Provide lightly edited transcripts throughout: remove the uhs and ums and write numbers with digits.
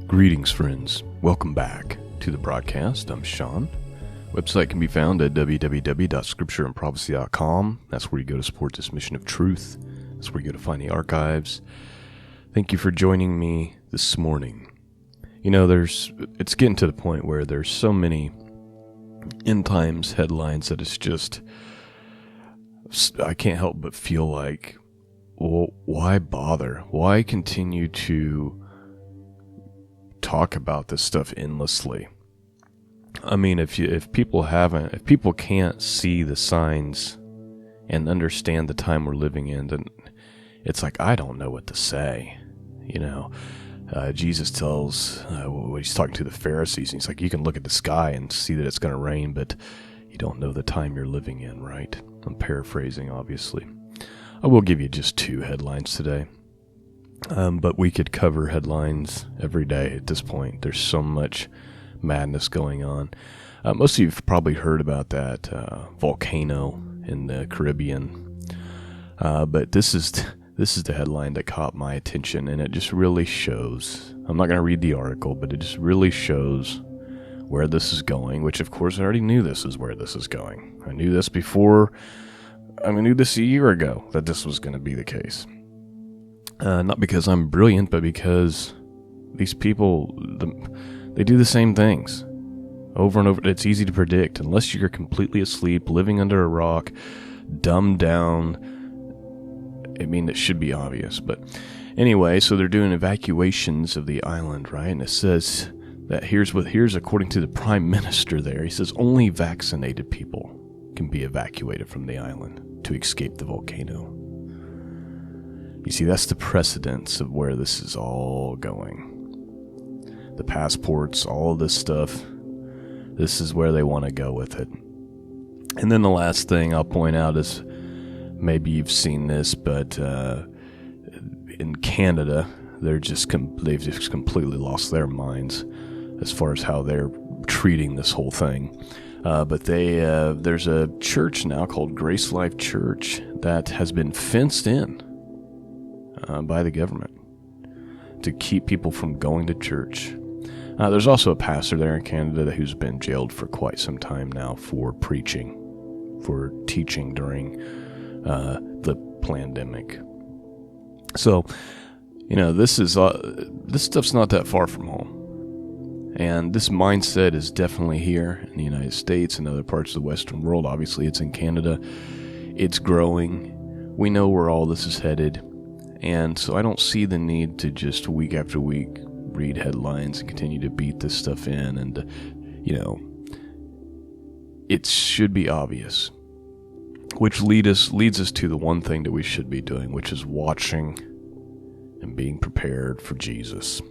Greetings, friends. Welcome back to the broadcast. I'm Shawn. Website can be found at www.scriptureandprophecy.com. That's where you go to support this mission of truth. That's where you go to find the archives. Thank you for joining me this morning. You know, it's getting to the point where there's so many end times headlines that it's just, I can't help but feel like, well, why bother? Why continue to talk about this stuff endlessly? I mean, if people can't see the signs and understand the time we're living in, then it's like, I don't know what to say. You know, Jesus tells, when he's talking to the Pharisees, and he's like, you can look at the sky and see that it's going to rain, but you don't know the time you're living in, right? I'm paraphrasing, obviously. I will give you just 2 headlines today. But we could cover headlines every day at this point. There's so much madness going on. Most of you have probably heard about that volcano in the Caribbean. But this is the headline that caught my attention, and it just really shows. I'm not going to read the article, but it just really shows where this is going, which of course I already knew this is where this is going. I knew this before. I knew this a year ago that this was going to be the case. Not because I'm brilliant, but because these people, they do the same things over and over. It's easy to predict. Unless you're completely asleep, living under a rock, dumbed down, I mean, it should be obvious. But anyway, so they're doing evacuations of the island, right? And it says that here's according to the prime minister there. He says only vaccinated people can be evacuated from the island to escape the volcano. You see, that's the precedence of where this is all going. The passports, all of this stuff, this is where they want to go with it. And then the last thing I'll point out is, maybe you've seen this, but in Canada, they've just completely lost their minds as far as how they're treating this whole thing. But there's a church now called Grace Life Church that has been fenced in by the government to keep people from going to church. There's also a pastor there in Canada who's been jailed for quite some time now for teaching during the pandemic. So, you know, this stuff's not that far from home. And this mindset is definitely here in the United States and other parts of the Western world. Obviously, it's in Canada. It's growing. We know where all this is headed. And so I don't see the need to just week after week read headlines and continue to beat this stuff in. And, you know, it should be obvious. Which leads us to the one thing that we should be doing, which is watching and being prepared for Jesus.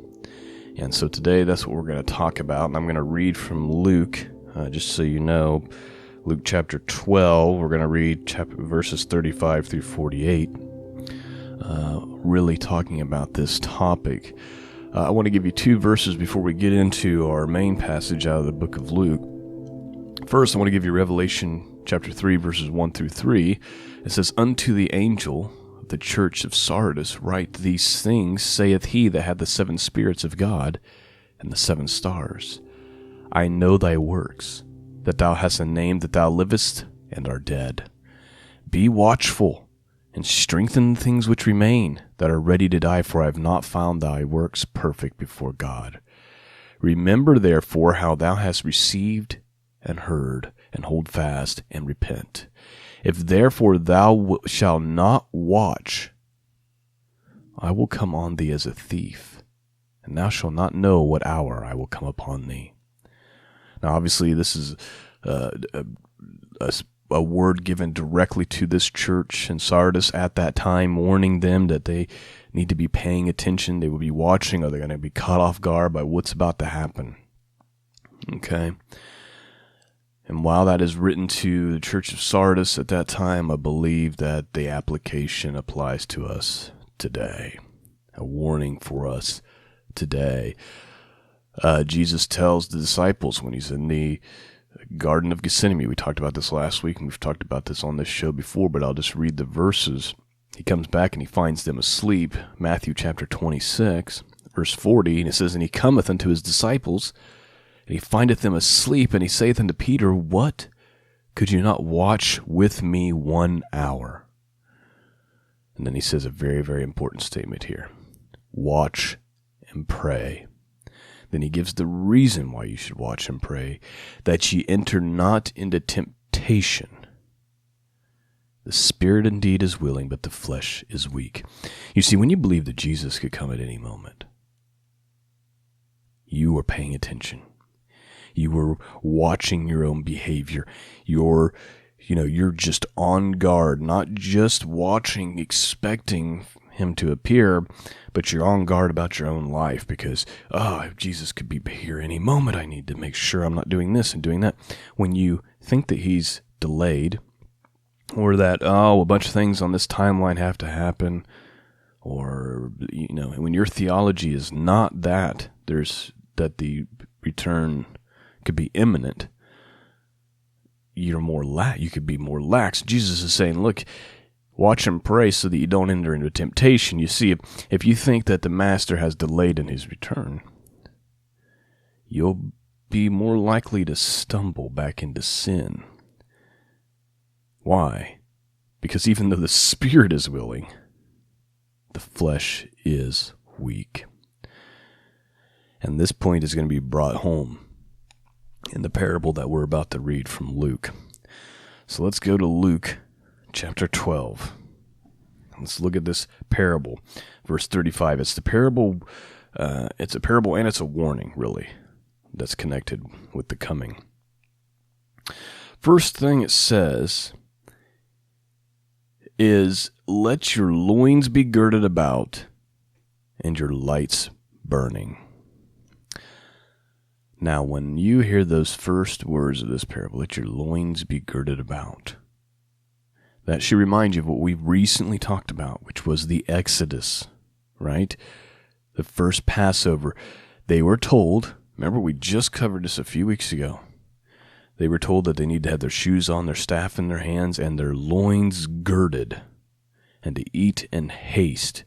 And so today that's what we're going to talk about. And I'm going to read from Luke, just so you know, Luke chapter 12. We're going to read verses 35 through 48. Really talking about this topic. I want to give you 2 verses before we get into our main passage out of the book of Luke. First, I want to give you Revelation chapter 3, verses 1 through 3. It says, "Unto the angel of the church of Sardis write, these things saith he that had the 7 spirits of God and the 7 stars. I know thy works, that thou hast a name, that thou livest and art dead. Be watchful, and strengthen the things which remain, that are ready to die, for I have not found thy works perfect before God. Remember therefore how thou hast received and heard, and hold fast, and repent. If therefore thou shalt not watch, I will come on thee as a thief, and thou shalt not know what hour I will come upon thee." Now obviously this is a word given directly to this church in Sardis at that time, warning them that they need to be paying attention. They will be watching, or they're going to be caught off guard by what's about to happen. Okay. And while that is written to the church of Sardis at that time, I believe that the application applies to us today. A warning for us today. Jesus tells the disciples when he's in the Garden of Gethsemane. We talked about this last week, and we've talked about this on this show before, but I'll just read the verses. He comes back and he finds them asleep. Matthew chapter 26, verse 40, and it says, "And he cometh unto his disciples, and he findeth them asleep, and he saith unto Peter, What? Could you not watch with me 1 hour? And then he says a very, very important statement here. Watch and pray. Then he gives the reason why you should watch and pray, that ye enter not into temptation. The spirit indeed is willing, but the flesh is weak." You see, when you believe that Jesus could come at any moment, you are paying attention. You were watching your own behavior. You're just on guard, not just watching, expecting him to appear, but you're on guard about your own life because, Jesus could be here any moment. I need to make sure I'm not doing this and doing that. When you think that he's delayed, or that, a bunch of things on this timeline have to happen, or, when your theology is not that the return could be imminent, you could be more lax. Jesus is saying, look, watch and pray so that you don't enter into temptation. You see, if you think that the master has delayed in his return, you'll be more likely to stumble back into sin. Why? Because even though the spirit is willing, the flesh is weak. And this point is going to be brought home in the parable that we're about to read from Luke. So let's go to Luke chapter 12. Let's look at this parable. Verse 35. It's a parable and it's a warning, really, that's connected with the coming. First thing it says is, "Let your loins be girded about and your lights burning." Now, when you hear those first words of this parable, "let your loins be girded about," that should remind you of what we've recently talked about, which was the Exodus, right? The first Passover. They were told, remember we just covered this a few weeks ago, they were told that they need to have their shoes on, their staff in their hands, and their loins girded, and to eat in haste.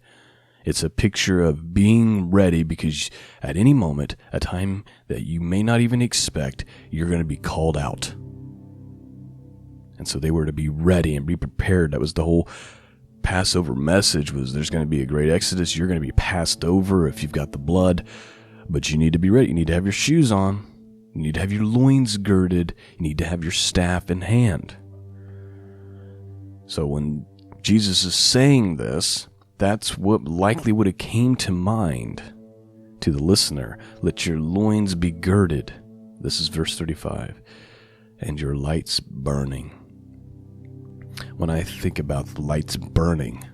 It's a picture of being ready because at any moment, a time that you may not even expect, you're going to be called out. And so they were to be ready and be prepared. That was the whole Passover message, was there's going to be a great exodus. You're going to be passed over if you've got the blood, but you need to be ready. You need to have your shoes on. You need to have your loins girded. You need to have your staff in hand. So when Jesus is saying this, that's what likely would have came to mind to the listener. Let your loins be girded. This is verse 35. And your lights burning. When I think about the lights burning,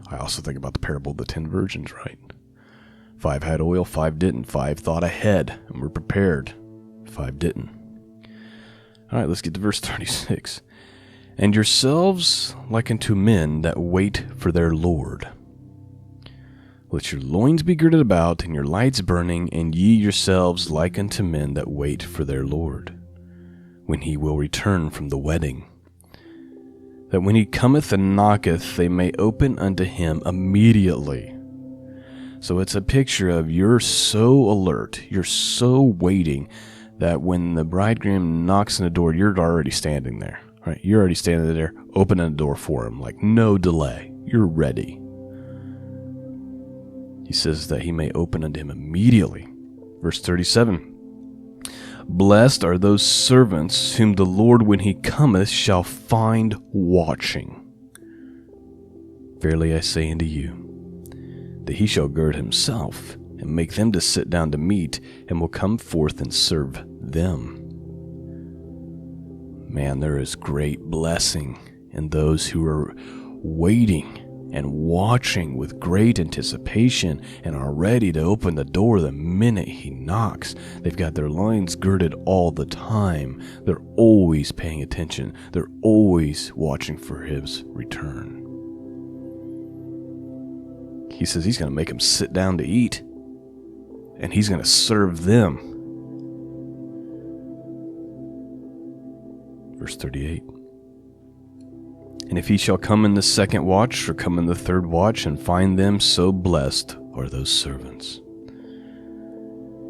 I also think about the parable of the 10 virgins, right? 5 had oil, 5 didn't. 5 thought ahead and were prepared. 5 didn't. All right, let's get to verse 36. And yourselves like unto men that wait for their Lord. Let your loins be girded about, and your lights burning, and ye yourselves like unto men that wait for their Lord, when he will return from the wedding, that when he cometh and knocketh, they may open unto him immediately. So it's a picture of you're so alert, you're so waiting, that when the bridegroom knocks on the door, you're already standing there. Right? You're already standing there, opening the door for him, like no delay. You're ready. He says that he may open unto him immediately. Verse 37. Blessed are those servants whom the Lord when he cometh shall find watching. Verily I say unto you, that he shall gird himself, and make them to sit down to meat, and will come forth and serve them. Man, there is great blessing in those who are waiting and watching with great anticipation and are ready to open the door the minute he knocks. They've got their loins girded all the time. They're always paying attention. They're always watching for his return. He says he's going to make them sit down to eat, and he's going to serve them. Verse 38. And if he shall come in the second watch, or come in the third watch, and find them, so blessed are those servants.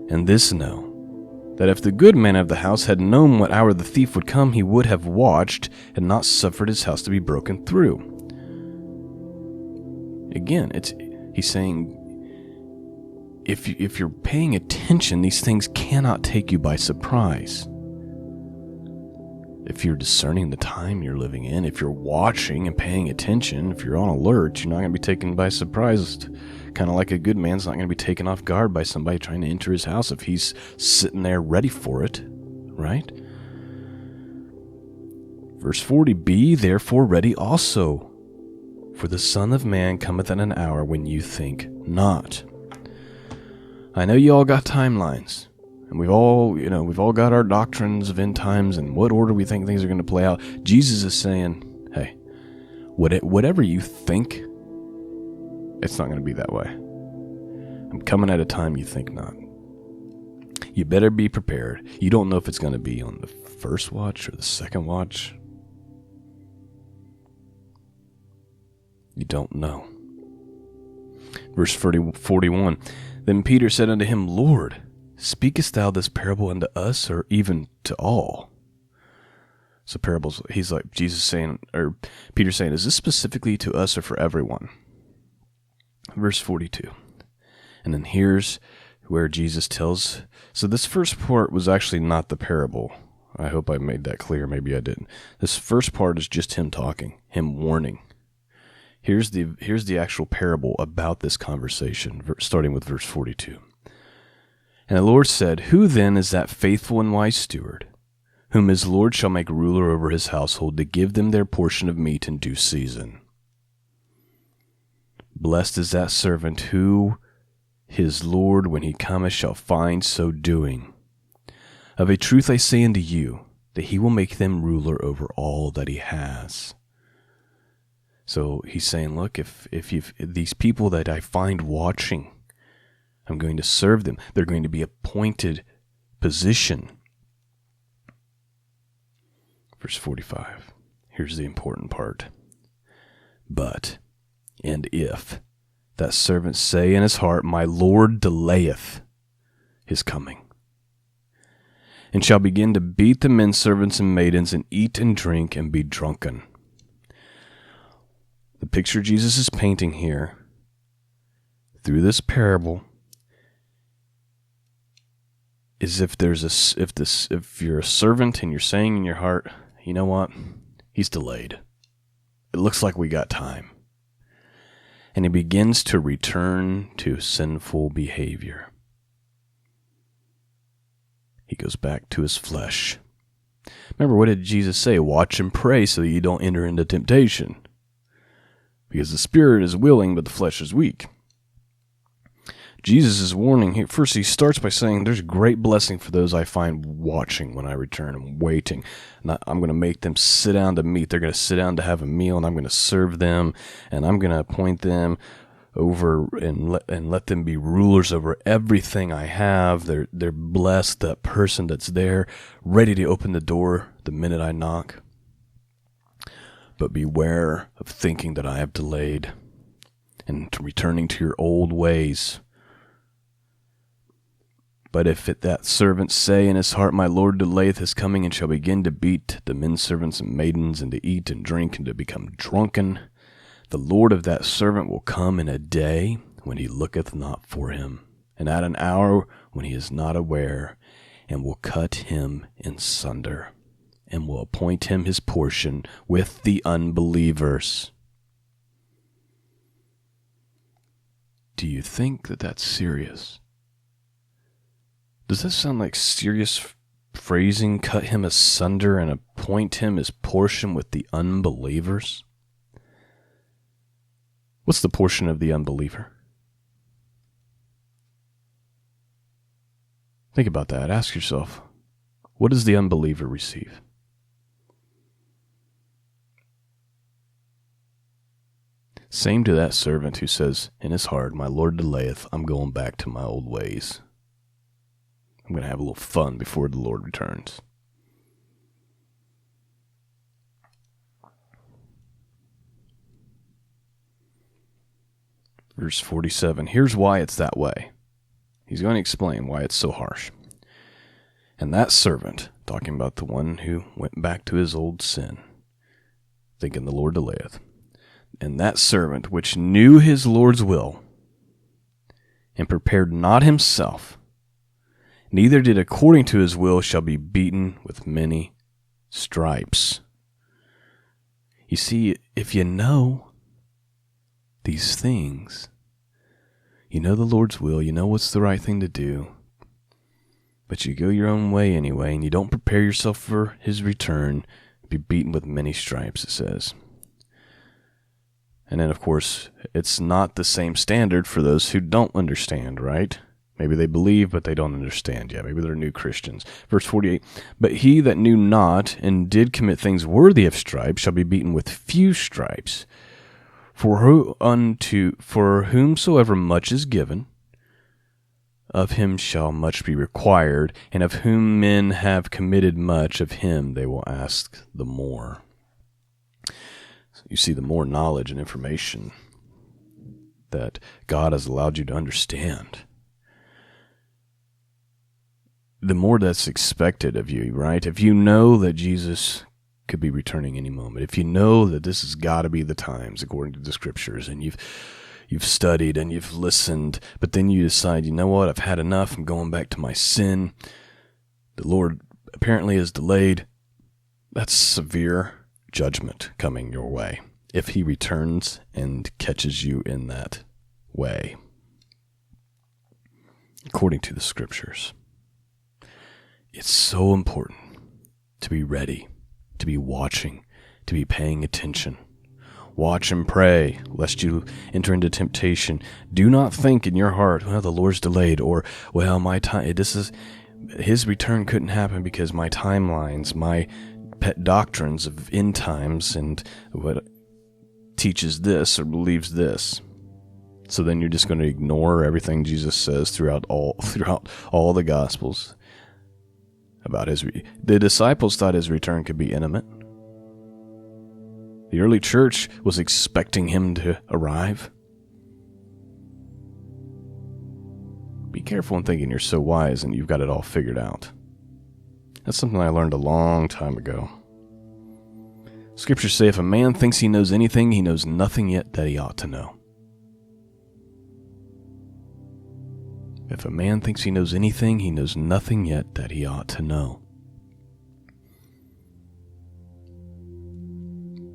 And this know, that if the good man of the house had known what hour the thief would come, he would have watched and not suffered his house to be broken through. Again, he's saying, if you're paying attention, these things cannot take you by surprise. If you're discerning the time you're living in, if you're watching and paying attention, if you're on alert, you're not going to be taken by surprise. Kind of like a good man's not going to be taken off guard by somebody trying to enter his house if he's sitting there ready for it, right? Verse 40, be therefore ready also, for the Son of Man cometh at an hour when you think not. I know you all got timelines. And we've all got our doctrines of end times and what order we think things are going to play out. Jesus is saying, hey, whatever you think, it's not going to be that way. I'm coming at a time you think not. You better be prepared. You don't know if it's going to be on the first watch or the second watch. You don't know. Verse 41, then Peter said unto him, Lord, speakest thou this parable unto us, or even to all? So parables, he's like, Jesus saying, or Peter saying, is this specifically to us or for everyone? Verse 42. And then here's where Jesus tells, so this first part was actually not the parable. I hope I made that clear. Maybe I didn't. This first part is just him talking, him warning. Here's the actual parable about this conversation, starting with verse 42. And the Lord said, who then is that faithful and wise steward, whom his Lord shall make ruler over his household, to give them their portion of meat in due season? Blessed is that servant who his Lord, when he cometh, shall find so doing. Of a truth I say unto you, that he will make them ruler over all that he has. So he's saying, look, if these people that I find watching, I'm going to serve them. They're going to be appointed position. Verse 45. Here's the important part. But, and if that servant say in his heart, my Lord delayeth his coming, and shall begin to beat the men servants and maidens, and eat and drink and be drunken. The picture Jesus is painting here through this parable is if you're a servant and you're saying in your heart, you know what, he's delayed. It looks like we got time. And he begins to return to sinful behavior. He goes back to his flesh. Remember, what did Jesus say? Watch and pray so that you don't enter into temptation. Because the spirit is willing, but the flesh is weak. Jesus is warning. First, he starts by saying, there's great blessing for those I find watching when I return and waiting. I'm going to make them sit down to meet. They're going to sit down to have a meal, and I'm going to serve them, and I'm going to appoint them over and let them be rulers over everything I have. They're blessed, that person that's there, ready to open the door the minute I knock. But beware of thinking that I have delayed and returning to your old ways. But if that servant say in his heart, my Lord delayeth his coming, and shall begin to beat the men servants and maidens, and to eat and drink, and to become drunken, the Lord of that servant will come in a day when he looketh not for him, and at an hour when he is not aware, and will cut him in sunder, and will appoint him his portion with the unbelievers. Do you think that that's serious? Does that sound like serious phrasing? Cut him asunder and appoint him his portion with the unbelievers? What's the portion of the unbeliever? Think about that. Ask yourself, what does the unbeliever receive? Same to that servant who says in his heart, my Lord delayeth, I'm going back to my old ways. I'm going to have a little fun before the Lord returns. Verse 47, here's why it's that way. He's going to explain why it's so harsh. And that servant, talking about the one who went back to his old sin, thinking the Lord delayeth, and that servant which knew his Lord's will, and prepared not himself, neither did according to his will, shall be beaten with many stripes. You see, if you know these things, you know the Lord's will, you know what's the right thing to do, but you go your own way anyway, and you don't prepare yourself for his return, be beaten with many stripes, it says. And then, of course, it's not the same standard for those who don't understand, right? Maybe they believe, but they don't understand yet. Maybe they're new Christians. Verse 48, but he that knew not and did commit things worthy of stripes shall be beaten with few stripes. For whomsoever much is given, of him shall much be required, and of whom men have committed much, of him they will ask the more. You see, the more knowledge and information that God has allowed you to understand, the more that's expected of you, right? If you know that Jesus could be returning any moment, if you know that this has got to be the times according to the scriptures, and you've studied and you've listened, but then you decide, you know what, I've had enough, I'm going back to my sin, the Lord apparently is delayed, that's severe judgment coming your way if he returns and catches you in that way, according to the scriptures. It's so important to be ready, to be watching, to be paying attention. Watch and pray, lest you enter into temptation. Do not think in your heart, well, the Lord's delayed, or, well, his return couldn't happen because my timelines, my pet doctrines of end times and what teaches this or believes this. So then you're just going to ignore everything Jesus says throughout all the Gospels about the disciples thought his return could be imminent. The early church was expecting him to arrive. Be careful in thinking you're so wise and you've got it all figured out. That's something I learned a long time ago. Scriptures say if a man thinks he knows anything, he knows nothing yet that he ought to know. If a man thinks he knows anything, he knows nothing yet that he ought to know.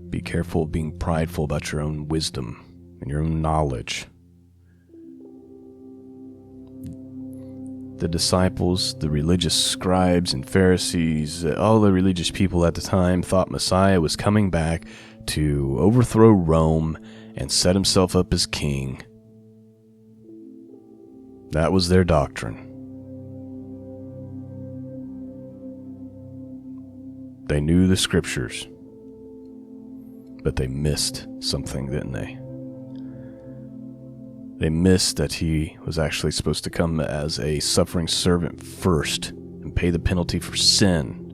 Be careful of being prideful about your own wisdom and your own knowledge. The disciples, the religious scribes and Pharisees, all the religious people at the time thought Messiah was coming back to overthrow Rome and set himself up as king. That was their doctrine. They knew the scriptures, but they missed something, didn't they? They missed that he was actually supposed to come as a suffering servant first and pay the penalty for sin.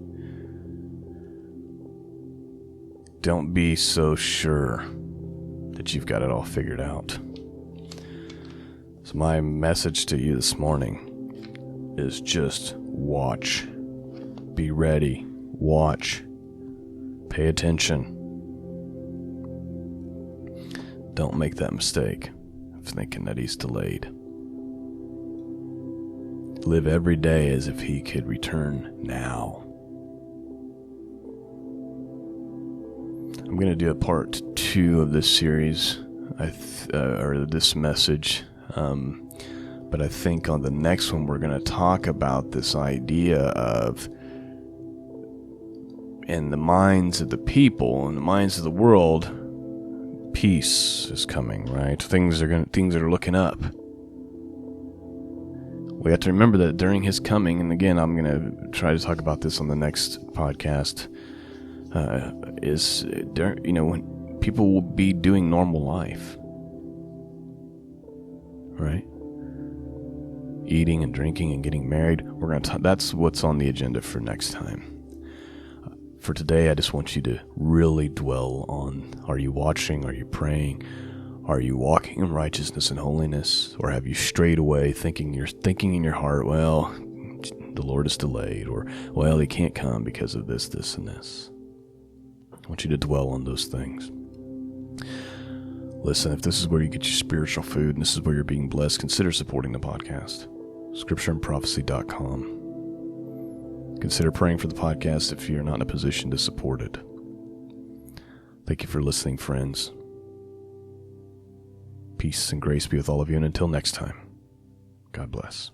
Don't be so sure that you've got it all figured out. So my message to you this morning is just watch. Be ready. Watch. Pay attention. Don't make that mistake of thinking that he's delayed. Live every day as if he could return now. I'm going to do a part 2 of this series, or this message. But I think on the next one we're going to talk about this idea of, in the minds of the people, in the minds of the world, peace is coming, right? Things are looking up. We have to remember that during his coming, and again, I'm going to try to talk about this on the next podcast, when people will be doing normal life, right? Eating and drinking and getting married. That's what's on the agenda for next time. For today, I just want you to really dwell on, are you watching? Are you praying? Are you walking in righteousness and holiness, or have you strayed away thinking in your heart, well, the Lord is delayed, or, well, he can't come because of this, this, and this. I want you to dwell on those things. Listen, if this is where you get your spiritual food and this is where you're being blessed, consider supporting the podcast. scriptureandprophecy.com. Consider praying for the podcast if you're not in a position to support it. Thank you for listening, friends. Peace and grace be with all of you, and until next time, God bless.